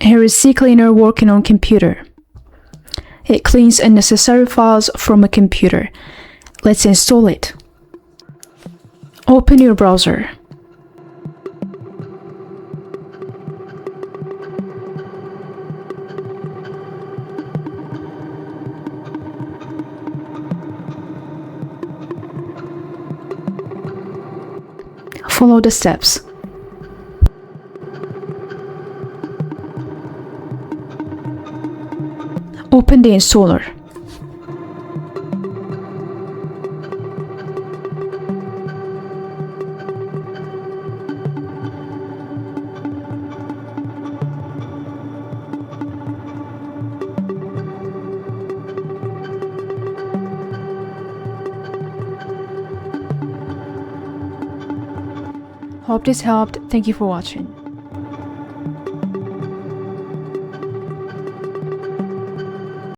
Here is CCleaner working on computer. It cleans unnecessary files from a computer. Let's install it. Open your browser. Follow the steps. Open the installer. Hope this helped. Thank you for watching.